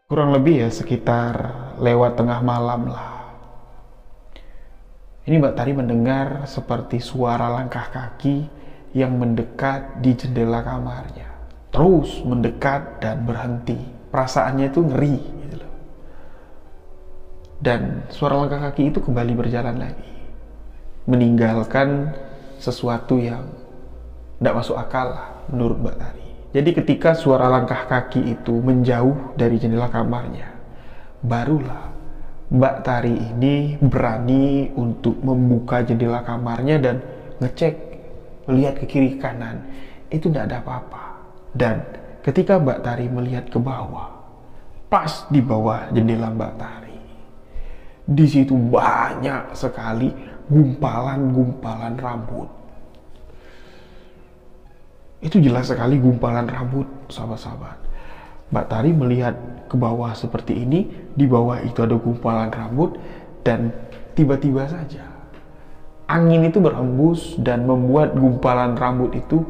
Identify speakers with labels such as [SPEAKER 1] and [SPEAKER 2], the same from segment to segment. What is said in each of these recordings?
[SPEAKER 1] Kurang lebih ya sekitar lewat tengah malam lah. Ini Mbak Tari mendengar seperti suara langkah kaki yang mendekat di jendela kamarnya. Terus mendekat dan berhenti. Perasaannya itu ngeri gitu loh. Dan suara langkah kaki itu kembali berjalan lagi. Meninggalkan sesuatu yang tidak masuk akal lah menurut Mbak Tari. Jadi ketika suara langkah kaki itu menjauh dari jendela kamarnya, barulah Mbak Tari ini berani untuk membuka jendela kamarnya dan ngecek, melihat ke kiri kanan, itu tidak ada apa-apa. Dan ketika Mbak Tari melihat ke bawah, pas di bawah jendela Mbak Tari, di situ banyak sekali gumpalan-gumpalan rambut. Itu jelas sekali gumpalan rambut, sahabat-sahabat. Mbak Tari melihat ke bawah seperti ini, di bawah itu ada gumpalan rambut, dan tiba-tiba saja angin itu berhembus dan membuat gumpalan rambut itu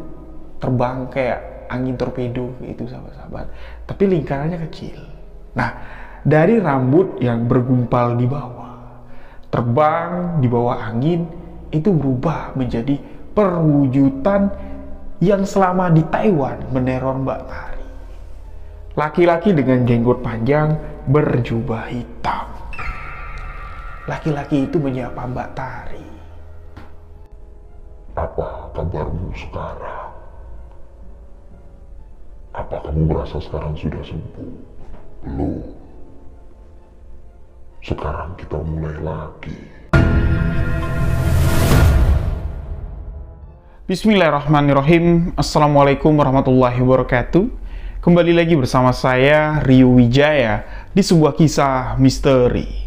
[SPEAKER 1] terbang kayak angin torpedo gitu, sahabat-sahabat. Tapi lingkarannya kecil. Nah, dari rambut yang bergumpal di bawah, terbang di bawah angin, itu berubah menjadi perwujudan yang selama di Taiwan meneror Mbak Tari. Laki-laki dengan jenggot panjang berjubah hitam. Laki-laki itu menyapa Mbak Tari.
[SPEAKER 2] Apa kabarmu sekarang? Apa kamu merasa sekarang sudah sembuh? Belum. Sekarang kita mulai lagi.
[SPEAKER 1] Bismillahirrahmanirrahim. Assalamualaikum warahmatullahi wabarakatuh. Kembali lagi bersama saya, Rio Wijaya, di sebuah kisah misteri.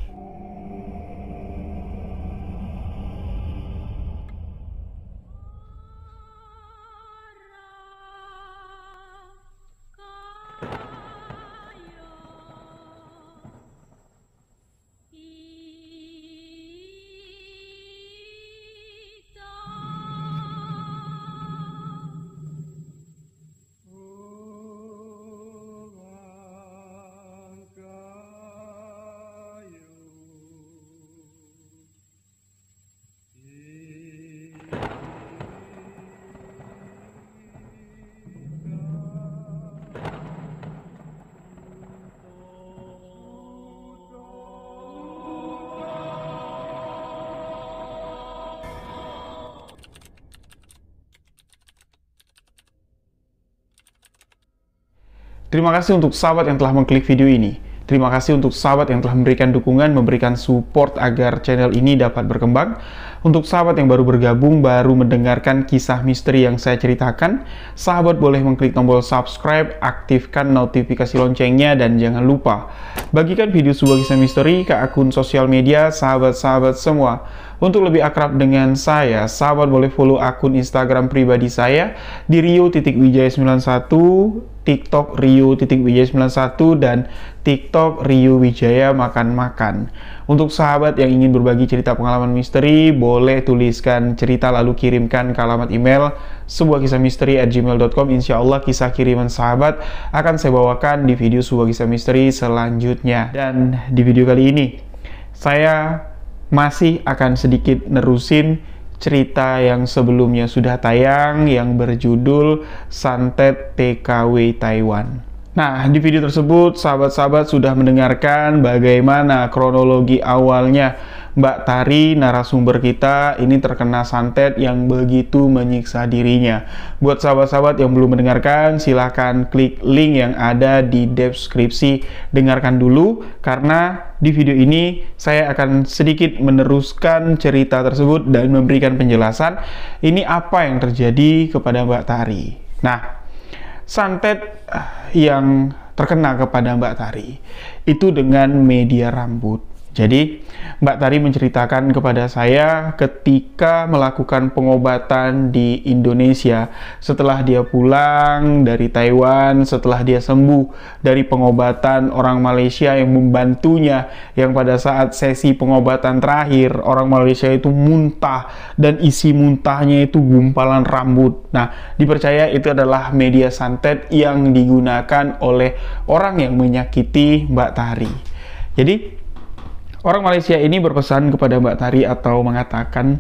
[SPEAKER 1] Terima kasih untuk sahabat yang telah mengklik video ini. Terima kasih untuk sahabat yang telah memberikan dukungan, memberikan support agar channel ini dapat berkembang. Untuk sahabat yang baru bergabung, baru mendengarkan kisah misteri yang saya ceritakan, sahabat boleh mengklik tombol subscribe, aktifkan notifikasi loncengnya, dan jangan lupa bagikan video sebuah kisah misteri ke akun sosial media sahabat-sahabat semua. Untuk lebih akrab dengan saya, sahabat boleh follow akun Instagram pribadi saya di rio.wijaya91, TikTok rio.wijaya91, dan TikTok Rio Wijaya Makan-Makan. Untuk sahabat yang ingin berbagi cerita pengalaman misteri, boleh tuliskan cerita lalu kirimkan ke alamat email sebuahkisahmisteri@gmail.com. Insya Allah kisah kiriman sahabat akan saya bawakan di video sebuah kisah misteri selanjutnya. Dan di video kali ini, saya masih akan sedikit nerusin cerita yang sebelumnya sudah tayang yang berjudul Santet TKW Taiwan. Nah, di video tersebut sahabat-sahabat sudah mendengarkan bagaimana kronologi awalnya Mbak Tari, narasumber kita, ini terkena santet yang begitu menyiksa dirinya. Buat sahabat-sahabat yang belum mendengarkan, silahkan klik link yang ada di deskripsi. Dengarkan dulu, karena di video ini saya akan sedikit meneruskan cerita tersebut dan memberikan penjelasan ini apa yang terjadi kepada Mbak Tari. Nah, santet yang terkena kepada Mbak Tari itu dengan media rambut. Jadi, Mbak Tari menceritakan kepada saya ketika melakukan pengobatan di Indonesia setelah dia pulang dari Taiwan, setelah dia sembuh dari pengobatan orang Malaysia yang membantunya, yang pada saat sesi pengobatan terakhir orang Malaysia itu muntah dan isi muntahnya itu gumpalan rambut. Nah, dipercaya itu adalah media santet yang digunakan oleh orang yang menyakiti Mbak Tari. Jadi, orang Malaysia ini berpesan kepada Mbak Tari atau mengatakan,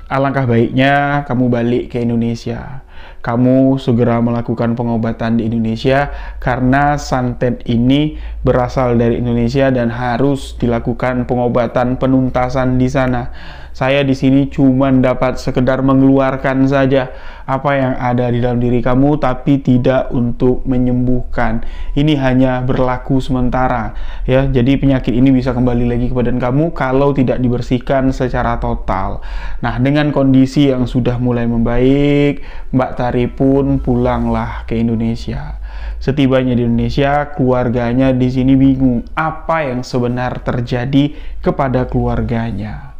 [SPEAKER 1] alangkah baiknya kamu balik ke Indonesia. Kamu segera melakukan pengobatan di Indonesia karena santet ini berasal dari Indonesia dan harus dilakukan pengobatan penuntasan di sana. Saya di sini cuma dapat sekedar mengeluarkan saja apa yang ada di dalam diri kamu, tapi tidak untuk menyembuhkan. Ini hanya berlaku sementara, ya. Jadi penyakit ini bisa kembali lagi ke badan kamu kalau tidak dibersihkan secara total. Nah, dengan kondisi yang sudah mulai membaik, Mbak Tari pun pulanglah ke Indonesia. Setibanya di Indonesia, keluarganya di sini bingung apa yang sebenarnya terjadi kepada keluarganya.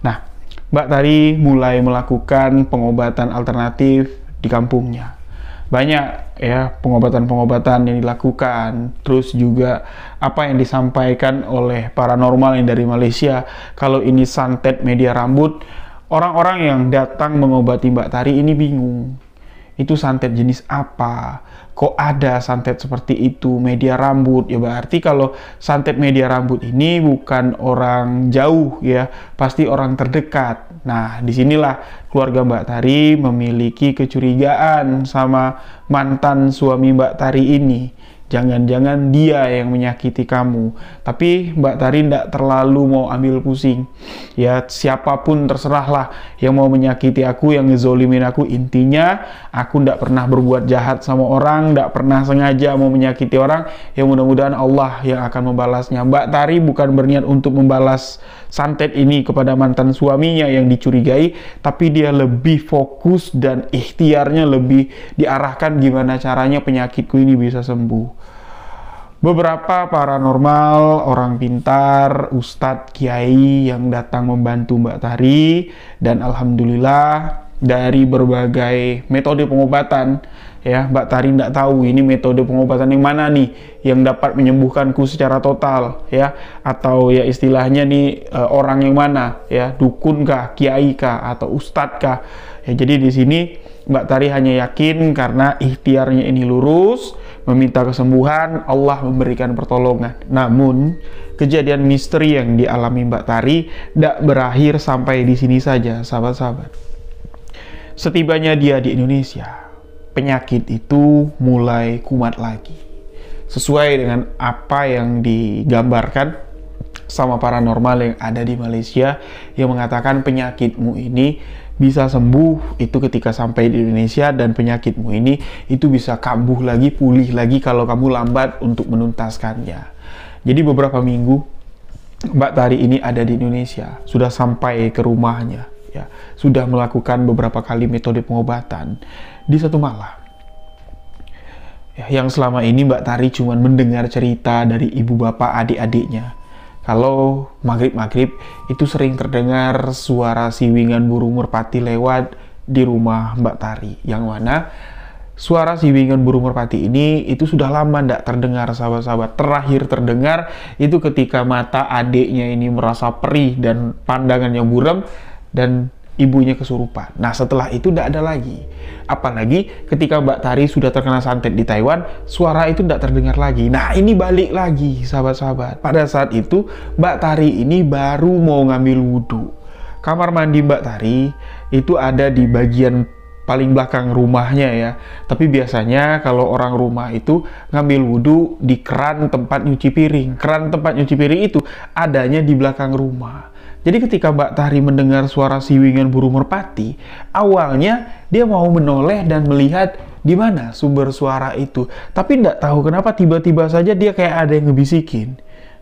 [SPEAKER 1] Nah, Mbak Tari mulai melakukan pengobatan alternatif di kampungnya. Banyak ya pengobatan-pengobatan yang dilakukan. Terus juga apa yang disampaikan oleh paranormal yang dari Malaysia, kalau ini santet media rambut, orang-orang yang datang mengobati Mbak Tari ini bingung. Itu santet jenis apa? Kok ada santet seperti itu, media rambut? Ya berarti kalau santet media rambut ini bukan orang jauh ya, pasti orang terdekat. Nah, disinilah keluarga Mbak Tari memiliki kecurigaan sama mantan suami Mbak Tari ini. Jangan-jangan dia yang menyakiti kamu. Tapi Mbak Tari tidak terlalu mau ambil pusing. Ya, siapapun terserahlah yang mau menyakiti aku, yang ngezolimin aku. Intinya, aku tidak pernah berbuat jahat sama orang, tidak pernah sengaja mau menyakiti orang. Yang mudah-mudahan Allah yang akan membalasnya. Mbak Tari bukan berniat untuk membalas santet ini kepada mantan suaminya yang dicurigai, tapi dia lebih fokus dan ikhtiarnya lebih diarahkan gimana caranya penyakitku ini bisa sembuh. Beberapa paranormal, orang pintar, ustadz, kiai yang datang membantu Mbak Tari, dan alhamdulillah dari berbagai metode pengobatan, ya Mbak Tari tidak tahu ini metode pengobatan yang mana nih yang dapat menyembuhkanku secara total, ya, atau ya istilahnya nih orang yang mana, ya, dukun kah, kiai kah, atau ustadz kah. Ya, jadi di sini Mbak Tari hanya yakin karena ikhtiarnya ini lurus, meminta kesembuhan, Allah memberikan pertolongan. Namun, kejadian misteri yang dialami Mbak Tari tidak berakhir sampai di sini saja, sahabat-sahabat. Setibanya dia di Indonesia, penyakit itu mulai kumat lagi. Sesuai dengan apa yang digambarkan sama paranormal yang ada di Malaysia, yang mengatakan penyakitmu ini bisa sembuh itu ketika sampai di Indonesia, dan penyakitmu ini itu bisa kambuh lagi, pulih lagi kalau kamu lambat untuk menuntaskannya. Jadi beberapa minggu Mbak Tari ini ada di Indonesia, sudah sampai ke rumahnya, ya, sudah melakukan beberapa kali metode pengobatan. Di satu malam, ya, yang selama ini Mbak Tari cuma mendengar cerita dari ibu bapak adik-adiknya. Kalau maghrib-maghrib itu sering terdengar suara siwingan burung merpati lewat di rumah Mbak Tari. Yang mana suara siwingan burung merpati ini itu sudah lama tidak terdengar, sahabat-sahabat. Terakhir terdengar itu ketika mata adiknya ini merasa perih dan pandangannya buram dan ibunya kesurupan. Nah, setelah itu tidak ada lagi. Apalagi ketika Mbak Tari sudah terkena santet di Taiwan, suara itu tidak terdengar lagi. Nah, ini balik lagi, sahabat-sahabat. Pada saat itu, Mbak Tari ini baru mau ngambil wudhu. Kamar mandi Mbak Tari itu ada di bagian paling belakang rumahnya, ya. Tapi biasanya kalau orang rumah itu ngambil wudhu di keran tempat nyuci piring. Keran tempat nyuci piring itu adanya di belakang rumah. Jadi ketika Mbak Tari mendengar suara siwingan burung merpati, awalnya dia mau menoleh dan melihat di mana sumber suara itu. Tapi tidak tahu kenapa tiba-tiba saja dia kayak ada yang ngebisikin.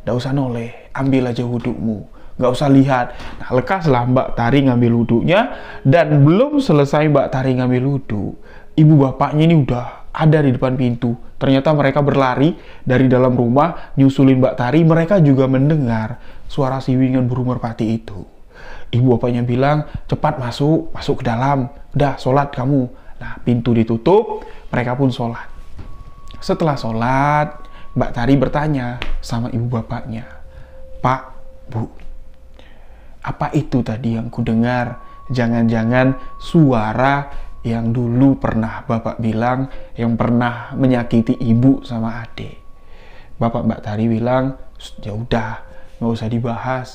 [SPEAKER 1] Nggak usah noleh, ambil aja wudhumu. Nggak usah lihat. Nah, lekaslah Mbak Tari ngambil wudhunya, dan belum selesai Mbak Tari ngambil wudhu, ibu bapaknya ini udah ada di depan pintu, Ternyata mereka berlari dari dalam rumah, nyusulin Mbak Tari. Mereka juga mendengar suara siwingan burung merpati itu. Ibu bapaknya bilang, cepat masuk ke dalam. Udah, sholat kamu. Nah, pintu ditutup, mereka pun sholat. Setelah sholat, Mbak Tari bertanya sama ibu bapaknya, Pak, Bu, apa itu tadi yang ku dengar? Jangan-jangan suara yang dulu pernah Bapak bilang, yang pernah menyakiti ibu sama adik. Mbak Tari bilang, ya udah, nggak usah dibahas.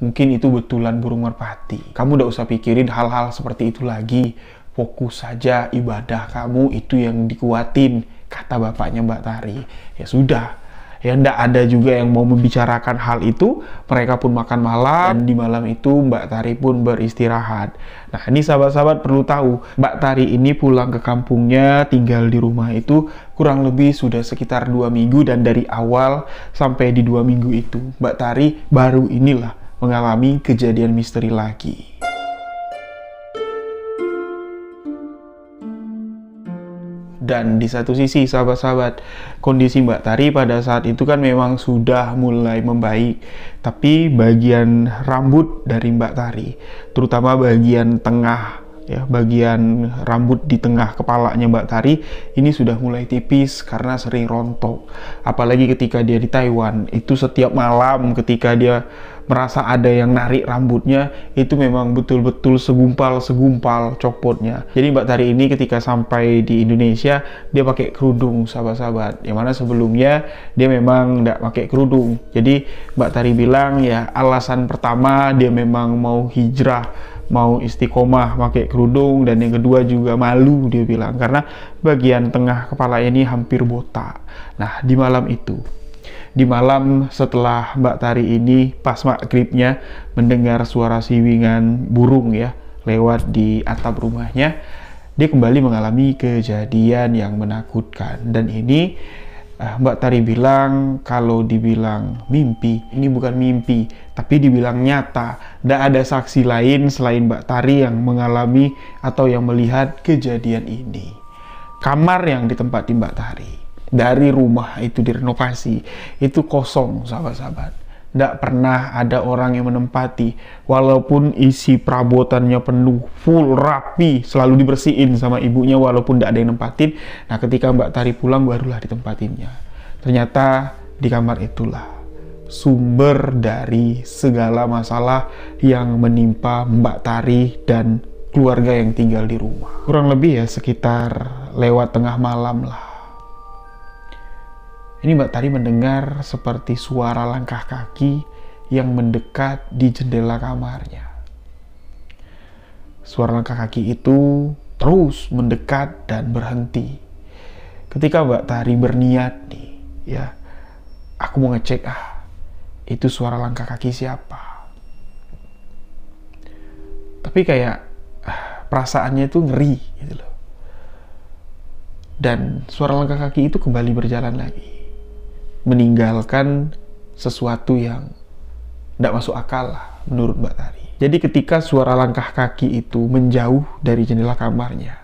[SPEAKER 1] Mungkin itu betulan burung merpati. Kamu udah usah pikirin hal-hal seperti itu lagi. Fokus saja ibadah kamu, itu yang dikuatin, kata bapaknya Mbak Tari. Ya sudah, ya ndak ada juga yang mau membicarakan hal itu. Mereka pun makan malam, dan di malam itu Mbak Tari pun beristirahat. Nah, ini sahabat-sahabat perlu tahu, Mbak Tari ini pulang ke kampungnya, tinggal di rumah itu kurang lebih sudah sekitar 2 minggu, dan dari awal sampai di 2 minggu itu Mbak Tari baru inilah mengalami kejadian misteri lagi. Dan di satu sisi sahabat-sahabat, kondisi Mbak Tari pada saat itu kan memang sudah mulai membaik. Tapi bagian rambut dari Mbak Tari, terutama bagian tengah, ya, bagian rambut di tengah kepalanya Mbak Tari, ini sudah mulai tipis karena sering rontok. Apalagi ketika dia di Taiwan, itu setiap malam ketika dia merasa ada yang narik rambutnya, itu memang betul-betul segumpal copotnya. Jadi Mbak Tari ini ketika sampai di Indonesia, dia pakai kerudung sahabat-sahabat, yang mana sebelumnya dia memang nggak pakai kerudung. Jadi Mbak Tari bilang ya alasan pertama dia memang mau hijrah, mau istiqomah pakai kerudung, dan yang kedua juga malu dia bilang karena bagian tengah kepala ini hampir botak. Nah, di malam itu, di malam setelah Mbak Tari ini pas maghribnya mendengar suara siwingan burung ya lewat di atap rumahnya, dia kembali mengalami kejadian yang menakutkan. Dan ini Mbak Tari bilang kalau dibilang mimpi, ini bukan mimpi, tapi dibilang nyata. Tidak ada saksi lain selain Mbak Tari yang mengalami atau yang melihat kejadian ini. Kamar yang ditempati Mbak Tari dari rumah itu direnovasi, itu kosong sahabat-sahabat. Tidak pernah ada orang yang menempati, walaupun isi perabotannya penuh, full, rapi, selalu dibersihin sama ibunya walaupun tidak ada yang nempatin. Nah, ketika Mbak Tari pulang barulah ditempatinnya. Ternyata di kamar itulah sumber dari segala masalah yang menimpa Mbak Tari dan keluarga yang tinggal di rumah. Kurang lebih ya sekitar lewat tengah malam lah. Ini Mbak Tari mendengar seperti suara langkah kaki yang mendekat di jendela kamarnya. Suara langkah kaki itu terus mendekat dan berhenti. Ketika Mbak Tari berniat nih, ya, aku mau ngecek itu suara langkah kaki siapa. Tapi kayak perasaannya itu ngeri gitu loh. Dan suara langkah kaki itu kembali berjalan lagi, meninggalkan sesuatu yang tidak masuk akal lah menurut Mbak Tari. Jadi ketika suara langkah kaki itu menjauh dari jendela kamarnya,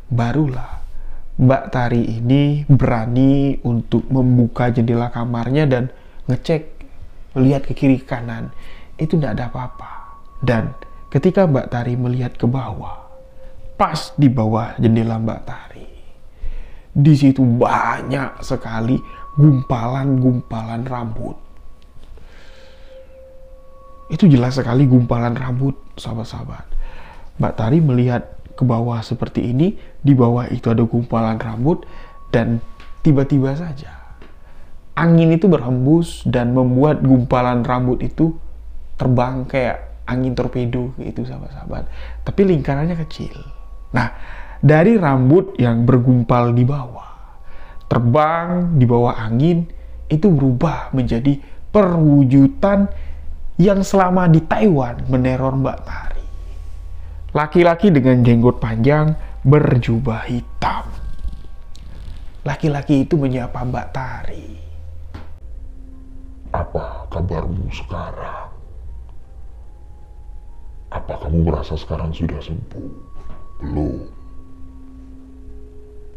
[SPEAKER 1] barulah Mbak Tari ini berani untuk membuka jendela kamarnya dan ngecek, melihat ke kiri kanan, itu tidak ada apa-apa. Dan ketika Mbak Tari melihat ke bawah, pas di bawah jendela Mbak Tari, di situ banyak sekali gumpalan-gumpalan rambut. Itu jelas sekali gumpalan rambut, sahabat-sahabat. Mbak Tari melihat ke bawah seperti ini, di bawah itu ada gumpalan rambut, dan tiba-tiba saja angin itu berhembus dan membuat gumpalan rambut itu terbang kayak angin torpedo gitu, sahabat-sahabat. Tapi lingkarannya kecil. Nah, dari rambut yang bergumpal di bawah, terbang di bawah angin, itu berubah menjadi perwujudan yang selama di Taiwan meneror Mbak Tari. Laki-laki dengan jenggot panjang berjubah hitam. Laki-laki itu menyapa Mbak Tari.
[SPEAKER 2] Apa kabarmu sekarang? Apa kamu merasa sekarang sudah sembuh? Belum.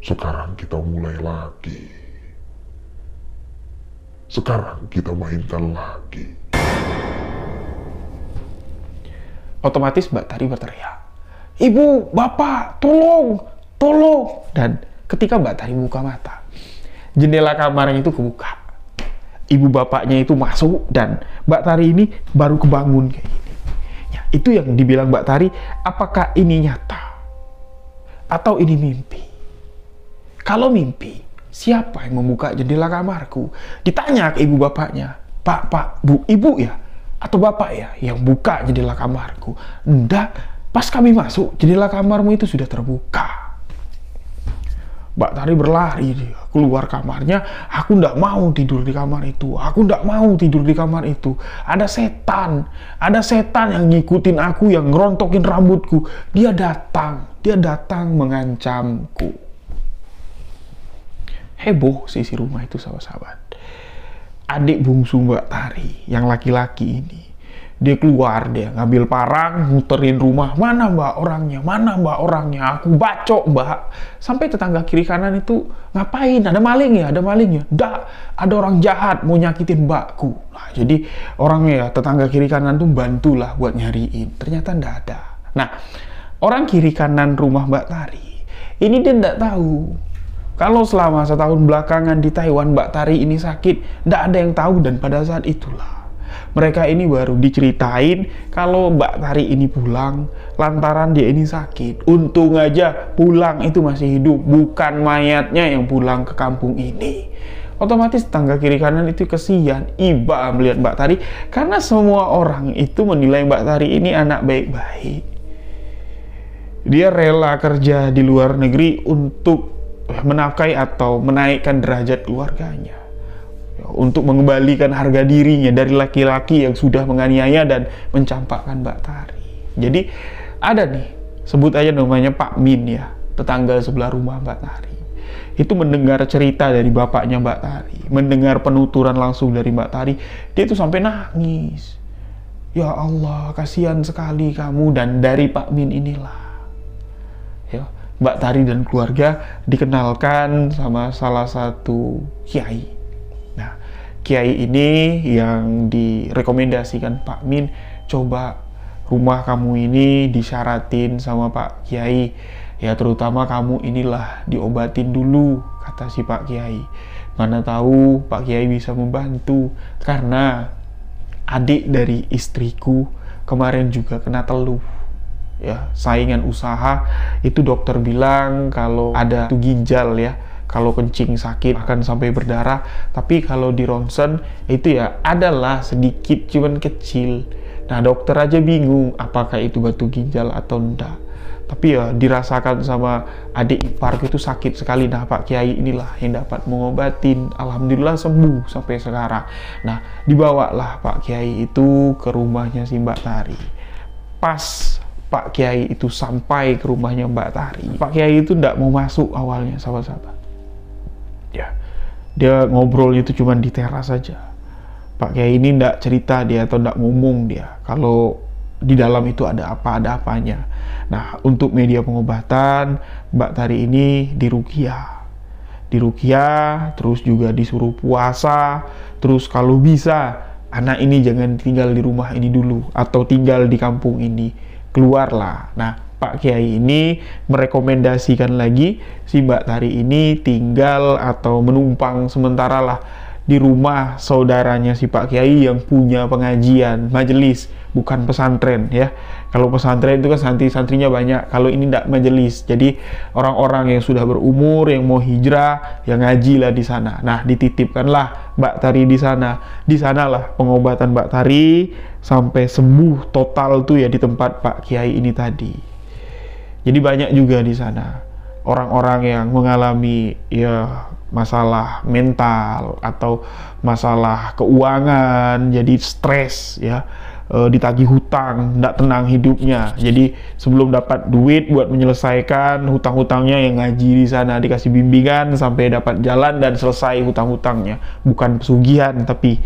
[SPEAKER 2] Sekarang kita mulai lagi. Sekarang kita mainkan lagi.
[SPEAKER 1] Otomatis Mbak Tari berteriak, "Ibu, Bapak, tolong, tolong!" Dan ketika Mbak Tari buka mata, jendela kamarnya itu kebuka. Ibu bapaknya itu masuk dan Mbak Tari ini baru kebangun kayak gini. Ya, itu yang dibilang Mbak Tari, apakah ini nyata atau ini mimpi? Kalau mimpi, siapa yang membuka jendela kamarku? Ditanya ke ibu bapaknya, Pak, Bu, Ibu ya? Atau Bapak ya yang buka jendela kamarku? Enggak, pas kami masuk, jendela kamarmu itu sudah terbuka. Mbak Tari berlari dia keluar kamarnya. Aku ndak mau tidur di kamar itu. Aku ndak mau tidur di kamar itu. Ada setan yang ngikutin aku, yang ngerontokin rambutku. Dia datang mengancamku. Heboh sisi rumah itu, sahabat-sahabat. Adik bungsu Mbak Tari yang laki-laki ini, dia keluar, dia ngambil parang, muterin rumah. Mana Mbak orangnya? Mana Mbak orangnya? Aku bacok Mbak. Sampai tetangga kiri kanan itu, ngapain? Ada maling ya? Ada maling ya? Nggak, ada orang jahat mau nyakitin Mbakku. Nah, jadi orangnya ya, tetangga kiri kanan tuh bantulah buat nyariin. Ternyata nggak ada. Nah, orang kiri kanan rumah Mbak Tari ini dia nggak tahu kalau selama setahun belakangan di Taiwan Mbak Tari ini sakit. Nggak ada yang tahu, dan pada saat itulah mereka ini baru diceritain kalau Mbak Tari ini pulang lantaran dia ini sakit. Untung aja pulang itu masih hidup, bukan mayatnya yang pulang ke kampung ini. Otomatis tangga kiri kanan itu kesian, iba melihat Mbak Tari, karena semua orang itu menilai Mbak Tari ini anak baik-baik. Dia rela kerja di luar negeri untuk menafkahi atau menaikkan derajat keluarganya, untuk mengembalikan harga dirinya dari laki-laki yang sudah menganiaya dan mencampakkan Mbak Tari. Jadi ada nih, sebut aja namanya Pak Min ya, tetangga sebelah rumah Mbak Tari. Itu mendengar cerita dari bapaknya Mbak Tari, mendengar penuturan langsung dari Mbak Tari, dia itu sampai nangis. Ya Allah, kasihan sekali kamu. Dan dari Pak Min inilah ya, Mbak Tari dan keluarga dikenalkan sama salah satu kiai. Nah, kiai ini yang direkomendasikan Pak Min, coba rumah kamu ini disyaratin sama Pak Kiai. Ya, terutama kamu inilah diobatin dulu, kata si Pak Kiai. Mana tahu Pak Kiai bisa membantu, karena adik dari istriku kemarin juga kena teluh. Ya, saingan usaha itu dokter bilang kalau ada tuh ginjal ya, kalau kencing sakit akan sampai berdarah, tapi kalau di ronsen itu ya adalah sedikit, cuman kecil. Nah, dokter aja bingung apakah itu batu ginjal atau enggak. Tapi ya dirasakan sama adik iparku itu sakit sekali. Nah, Pak Kiai inilah yang dapat mengobatin. Alhamdulillah sembuh sampai sekarang. Nah, dibawalah Pak Kiai itu ke rumahnya si Mbak Tari. Pas Pak Kiai itu sampai ke rumahnya Mbak Tari, Pak Kiai itu nggak mau masuk awalnya, sahabat-sahabat. Ya, dia ngobrol itu cuma di teras saja. Pak Kiai ini nggak cerita dia, atau nggak ngomong dia kalau di dalam itu ada apa-apanya. Nah, untuk media pengobatan, Mbak Tari ini diruqyah, terus juga disuruh puasa, terus kalau bisa anak ini jangan tinggal di rumah ini dulu, atau tinggal di kampung ini, keluarlah. Nah, Pak Kiai ini merekomendasikan lagi si Mbak Tari ini tinggal atau menumpang sementara lah di rumah saudaranya si Pak Kiai yang punya pengajian, majelis, bukan pesantren ya. Kalau pesantren itu kan santri-santrinya banyak, kalau ini tidak majelis. Jadi orang-orang yang sudah berumur, yang mau hijrah, yang ngaji lah di sana. Nah, dititipkanlah Mbak Tari di sana. Di sanalah pengobatan Mbak Tari sampai sembuh total tuh ya, di tempat Pak Kiai ini tadi. Jadi banyak juga di sana orang-orang yang mengalami ya masalah mental atau masalah keuangan, jadi stres ya, ditagih hutang, tidak tenang hidupnya. Jadi sebelum dapat duit buat menyelesaikan hutang-hutangnya, yang ngaji di sana dikasih bimbingan sampai dapat jalan dan selesai hutang-hutangnya. Bukan pesugihan, tapi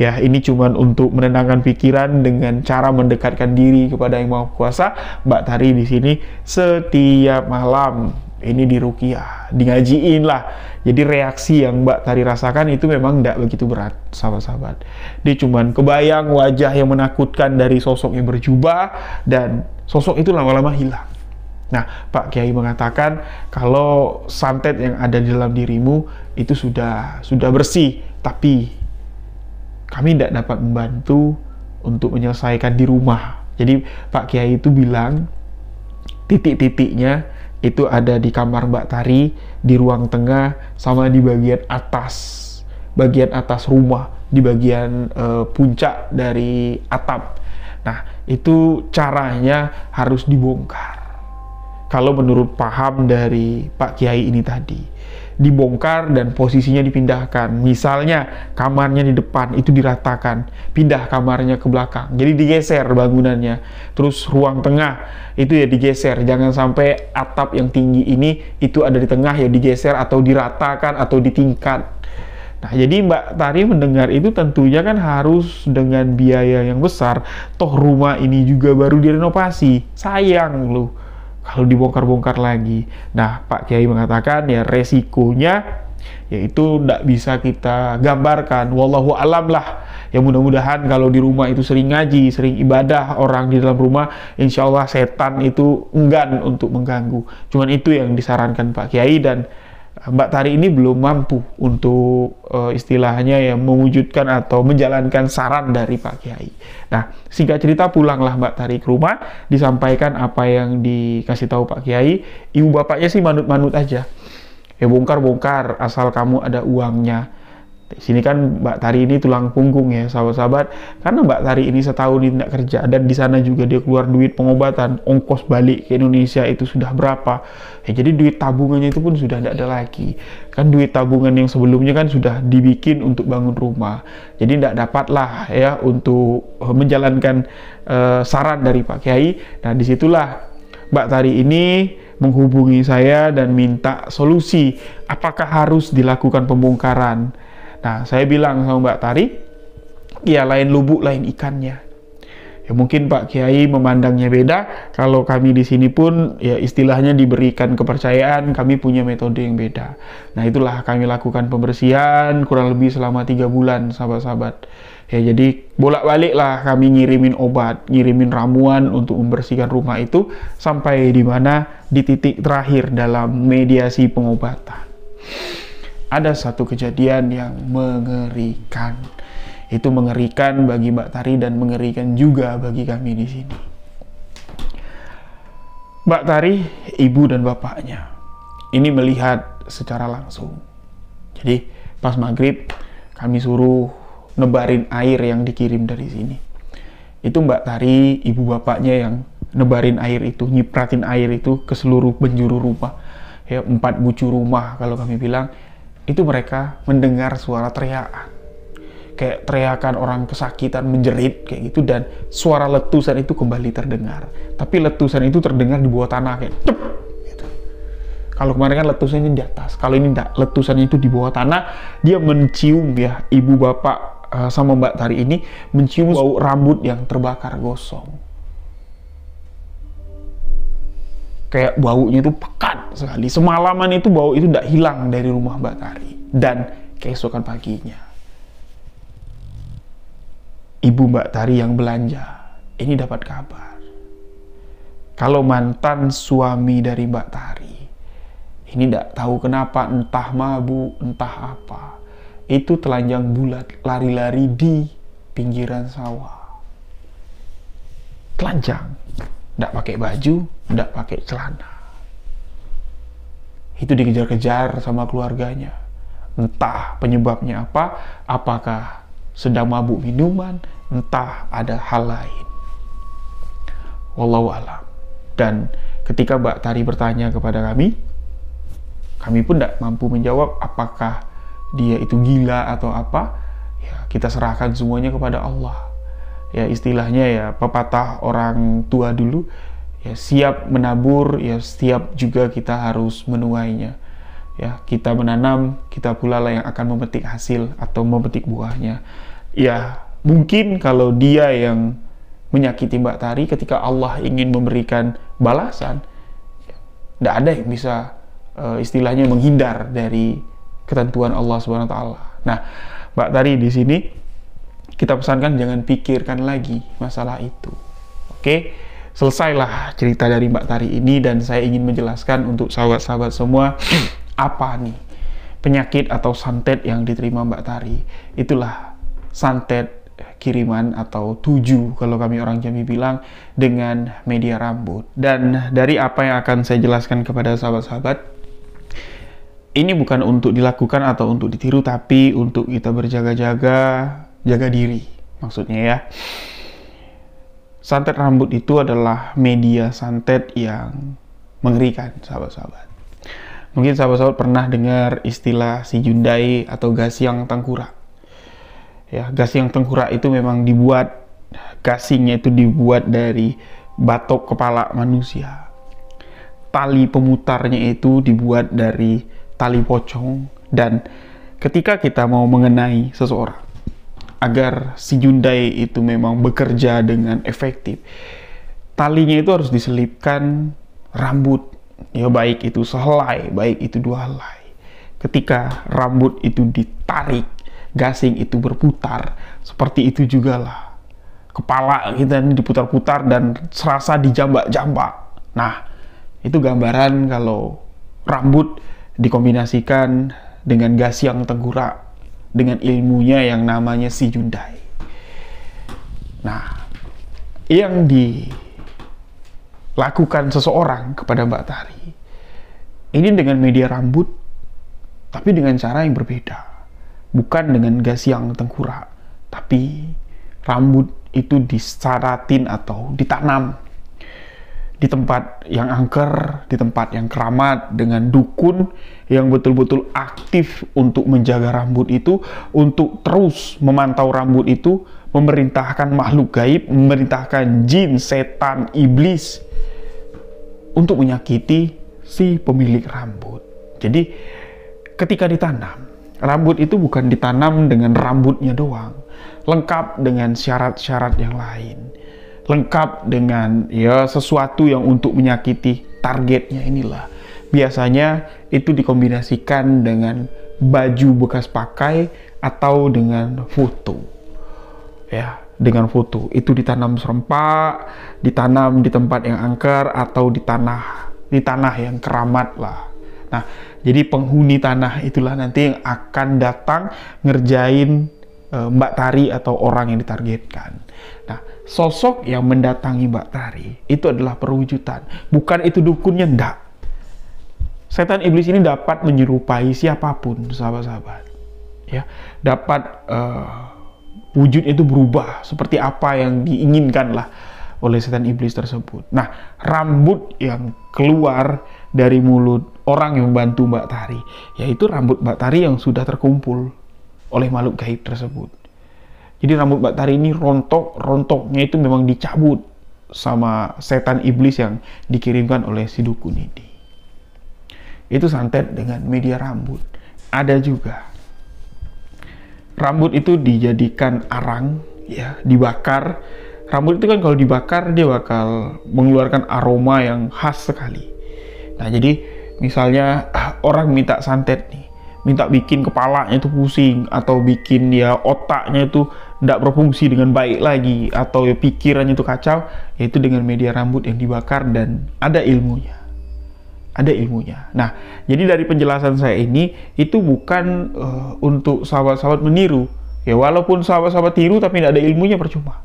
[SPEAKER 1] ya ini cuman untuk menenangkan pikiran dengan cara mendekatkan diri kepada Yang Maha Kuasa. Mbak Tari di sini setiap malam ini diruqyah, di ngajiin lah. Jadi reaksi yang Mbak Tari rasakan itu memang tidak begitu berat, sahabat-sahabat. Dia cuman kebayang wajah yang menakutkan dari sosok yang berjubah, dan sosok itu lama-lama hilang. Nah, Pak Kiai mengatakan kalau santet yang ada di dalam dirimu itu sudah bersih, tapi kami tidak dapat membantu untuk menyelesaikan di rumah. Jadi Pak Kiai itu bilang titik-titiknya itu ada di kamar Mbak Tari, di ruang tengah, sama di bagian atas rumah, di bagian puncak dari atap. Nah, itu caranya harus dibongkar. Kalau menurut paham dari Pak Kiai ini tadi, dibongkar dan posisinya dipindahkan. Misalnya kamarnya di depan itu diratakan, pindah kamarnya ke belakang, jadi digeser bangunannya. Terus ruang tengah itu ya digeser, jangan sampai atap yang tinggi ini itu ada di tengah, ya digeser atau diratakan atau ditingkat. Nah, jadi Mbak Tari mendengar itu tentunya kan harus dengan biaya yang besar. Toh rumah ini juga baru direnovasi, sayang loh kalau dibongkar-bongkar lagi. Nah, Pak Kiai mengatakan ya resikonya yaitu tidak bisa kita gambarkan. Wallahu alam lah. Ya mudah-mudahan kalau di rumah itu sering ngaji, sering ibadah orang di dalam rumah, insya Allah setan itu enggan untuk mengganggu. Cuman itu yang disarankan Pak Kiai, dan Mbak Tari ini belum mampu untuk istilahnya ya mewujudkan atau menjalankan saran dari Pak Kiai. Nah, singkat cerita pulanglah Mbak Tari ke rumah, disampaikan apa yang dikasih tahu Pak Kiai. Ibu bapaknya sih manut-manut aja. Ya bongkar-bongkar asal kamu ada uangnya. Di sini kan Mbak Tari ini tulang punggung ya sahabat-sahabat, karena Mbak Tari ini setahun ini tidak kerja, dan di sana juga dia keluar duit pengobatan, ongkos balik ke Indonesia itu sudah berapa ya, jadi duit tabungannya itu pun sudah tidak ada lagi. Kan duit tabungan yang sebelumnya kan sudah dibikin untuk bangun rumah, jadi tidak dapatlah ya untuk menjalankan saran dari Pak Kiai. Nah, disitulah Mbak Tari ini menghubungi saya dan minta solusi, apakah harus dilakukan pembongkaran. Nah, saya bilang sama Mbak Tari, ya lain lubuk lain ikannya. Ya mungkin Pak Kiai memandangnya beda. Kalau kami di sini pun ya istilahnya diberikan kepercayaan, kami punya metode yang beda. Nah, itulah kami lakukan pembersihan kurang lebih selama 3 bulan, sahabat-sahabat. Ya jadi bolak-balik lah kami ngirimin obat, ngirimin ramuan untuk membersihkan rumah itu sampai di mana di titik terakhir dalam mediasi pengobatan. Ada satu kejadian yang mengerikan. Itu mengerikan bagi Mbak Tari dan mengerikan juga bagi kami di sini. Mbak Tari, ibu dan bapaknya ini melihat secara langsung. Jadi pas maghrib kami suruh nebarin air yang dikirim dari sini. Itu Mbak Tari, ibu bapaknya yang nebarin air itu, nyipratin air itu ke seluruh penjuru rumah. Ya 4 bucu rumah kalau kami bilang. Itu mereka mendengar suara teriakan, kayak teriakan orang kesakitan menjerit kayak gitu, dan suara letusan itu kembali terdengar. Tapi letusan itu terdengar di bawah tanah kayak cep gitu. Kalau kemarin kan letusannya di atas, kalau ini enggak, letusannya itu di bawah tanah. Dia mencium ya, ibu bapak sama Mbak Tari ini mencium bau rambut yang terbakar gosong. Kayak baunya itu pekat sekali. Semalaman itu bau itu tidak hilang dari rumah Mbak Tari. Dan keesokan paginya, ibu Mbak Tari yang belanja ini dapat kabar kalau mantan suami dari Mbak Tari ini tidak tahu kenapa, entah mabuk, entah apa, itu telanjang bulat lari-lari di pinggiran sawah. Telanjang, tidak pakai baju, tidak pakai celana. Itu dikejar-kejar sama keluarganya. Entah penyebabnya apa, apakah sedang mabuk minuman, entah ada hal lain. Wallahu a'lam. Dan ketika Mbak Tari bertanya kepada kami pun tidak mampu menjawab apakah dia itu gila atau apa. Ya, kita serahkan semuanya kepada Allah. Ya istilahnya ya pepatah orang tua dulu, ya siap menabur, ya siap juga kita harus menuainya. Ya kita menanam, kita pula lah yang akan memetik hasil atau memetik buahnya. Ya mungkin kalau dia yang menyakiti Mbak Tari, ketika Allah ingin memberikan balasan, tidak ada yang bisa istilahnya menghindar dari ketentuan Allah Subhanahu wa taala. Nah, Mbak Tari di sini kita pesankan jangan pikirkan lagi masalah itu. Oke, selesailah cerita dari Mbak Tari ini, dan saya ingin menjelaskan untuk sahabat-sahabat semua apa nih penyakit atau santet yang diterima Mbak Tari. Itulah santet kiriman atau tuju kalau kami orang Jambi bilang, dengan media rambut. Dan dari apa yang akan saya jelaskan kepada sahabat-sahabat, ini bukan untuk dilakukan atau untuk ditiru, tapi untuk kita berjaga-jaga, jaga diri maksudnya ya. Santet rambut itu adalah media santet yang mengerikan, sahabat-sahabat. Mungkin sahabat-sahabat pernah dengar istilah si Jundai atau Gasyang Tengkurak. Ya, Gasyang Tengkurak itu memang dibuat, gasingnya itu dibuat dari batok kepala manusia. Tali pemutarnya itu dibuat dari tali pocong, dan ketika kita mau mengenai seseorang agar si Jundai itu memang bekerja dengan efektif, talinya itu harus diselipkan rambut, ya baik itu sehelai, baik itu 2 helai. Ketika rambut itu ditarik, gasing itu berputar, seperti itu juga lah kepala kita ini diputar-putar dan serasa dijambak-jambak. Nah, itu gambaran kalau rambut dikombinasikan dengan Gasyang Tengkurak, dengan ilmunya yang namanya si Jundai. Nah, yang dilakukan seseorang kepada Mbak Tari ini dengan media rambut, tapi dengan cara yang berbeda. Bukan dengan Gasyang Tengkurak, tapi rambut itu disaratin atau ditanam di tempat yang angker, di tempat yang keramat, dengan dukun yang betul-betul aktif untuk menjaga rambut itu, untuk terus memantau rambut itu, memerintahkan makhluk gaib, memerintahkan jin, setan, iblis untuk menyakiti si pemilik rambut. Jadi ketika ditanam, rambut itu bukan ditanam dengan rambutnya doang, lengkap dengan syarat-syarat yang lain, lengkap dengan ya sesuatu yang untuk menyakiti targetnya inilah. Biasanya itu dikombinasikan dengan baju bekas pakai atau dengan foto. Ya, dengan foto itu ditanam serempak, ditanam di tempat yang angker atau di tanah yang keramat lah. Nah, jadi penghuni tanah itulah nanti yang akan datang ngerjain Mbak Tari atau orang yang ditargetkan. Nah, sosok yang mendatangi Mbak Tari itu adalah perwujudan, bukan itu dukunnya, enggak. Setan iblis ini dapat menyerupai siapapun, sahabat-sahabat. Ya, dapat wujud itu berubah seperti apa yang diinginkan lah oleh setan iblis tersebut. Nah, rambut yang keluar dari mulut orang yang membantu Mbak Tari, yaitu rambut Mbak Tari yang sudah terkumpul oleh makhluk gaib tersebut. Jadi rambut Mbak Tari ini rontoknya itu memang dicabut sama setan iblis yang dikirimkan oleh si dukun ini. Itu santet dengan media rambut. Ada juga rambut itu dijadikan arang, ya, dibakar. Rambut itu kan kalau dibakar dia bakal mengeluarkan aroma yang khas sekali. Nah, jadi misalnya orang minta santet nih, minta bikin kepalanya itu pusing, atau bikin ya otaknya itu tidak berfungsi dengan baik lagi, atau ya pikirannya itu kacau, yaitu dengan media rambut yang dibakar dan ada ilmunya. Ada ilmunya. Nah, jadi dari penjelasan saya ini, itu bukan untuk sahabat-sahabat meniru. Ya, walaupun sahabat-sahabat tiru tapi tidak ada ilmunya, percuma.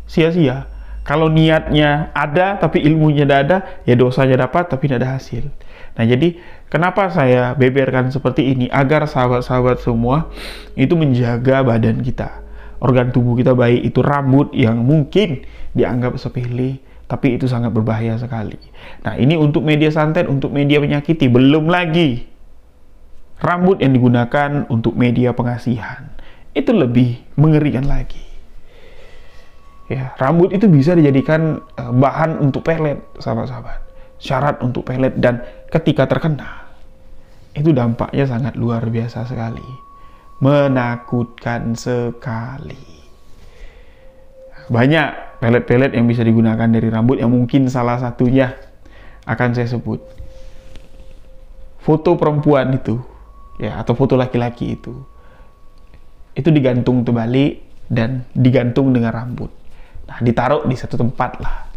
[SPEAKER 1] Sia-sia. Kalau niatnya ada tapi ilmunya tidak ada, ya dosanya dapat tapi tidak ada hasil. Nah, jadi kenapa saya beberkan seperti ini? Agar sahabat-sahabat semua itu menjaga badan kita, organ tubuh kita, baik itu rambut yang mungkin dianggap sepele, tapi itu sangat berbahaya sekali. Nah, ini untuk media santet, untuk media menyakiti. Belum lagi rambut yang digunakan untuk media pengasihan. Itu lebih mengerikan lagi. Ya, rambut itu bisa dijadikan bahan untuk pelet, sahabat-sahabat. Syarat untuk pelet, dan ketika terkena, itu dampaknya sangat luar biasa sekali. Menakutkan sekali. Banyak pelet-pelet yang bisa digunakan dari rambut, yang mungkin salah satunya akan saya sebut. foto perempuan itu, ya, atau foto laki-laki itu digantung terbalik dan digantung dengan rambut. Nah, ditaruh di satu tempat lah.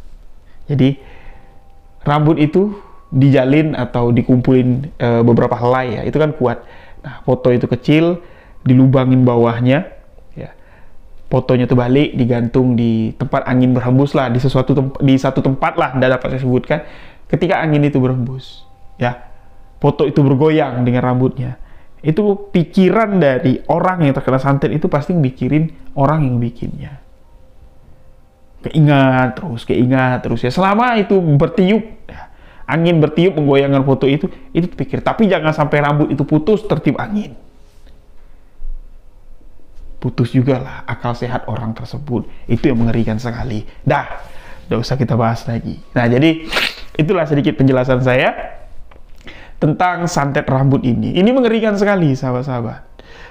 [SPEAKER 1] Jadi rambut itu dijalin atau dikumpulin beberapa helai, ya, itu kan kuat. Nah, foto itu kecil, dilubangin bawahnya, ya, fotonya terbalik, digantung di tempat angin berhembus lah, di satu tempat lah, tidak dapat saya sebutkan. Ketika angin itu berhembus, ya, foto itu bergoyang dengan rambutnya. Itu pikiran dari orang yang terkena santet itu pasti mikirin orang yang bikinnya. Keingat terus ya. Selama itu bertiup, ya, angin bertiup menggoyangkan foto itu pikir. Tapi jangan sampai rambut itu putus tertiup angin. Putus juga lah akal sehat orang tersebut. Itu yang mengerikan sekali. Dah, udah usah kita bahas lagi. Nah, jadi itulah sedikit penjelasan saya tentang santet rambut ini. Ini mengerikan sekali, sahabat-sahabat.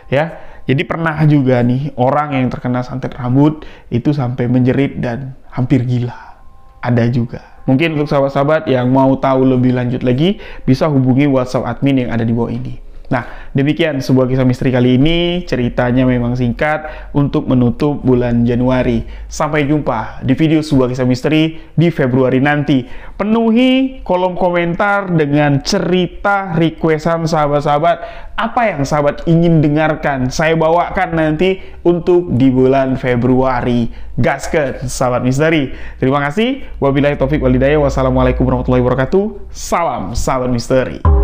[SPEAKER 1] Ya, jadi pernah juga nih orang yang terkena santet rambut itu sampai menjerit dan hampir gila. Ada juga. Mungkin untuk sahabat-sahabat yang mau tahu lebih lanjut lagi, bisa hubungi WhatsApp admin yang ada di bawah ini. Nah, demikian sebuah kisah misteri kali ini. Ceritanya memang singkat untuk menutup bulan Januari. Sampai jumpa di video sebuah kisah misteri di Februari nanti. Penuhi kolom komentar dengan cerita requestan sahabat-sahabat. Apa yang sahabat ingin dengarkan, saya bawakan nanti untuk di bulan Februari. Gaskeun, sahabat misteri. Terima kasih. Wabillahi taufik walhidayah. Wassalamualaikum warahmatullahi wabarakatuh. Salam, sahabat misteri.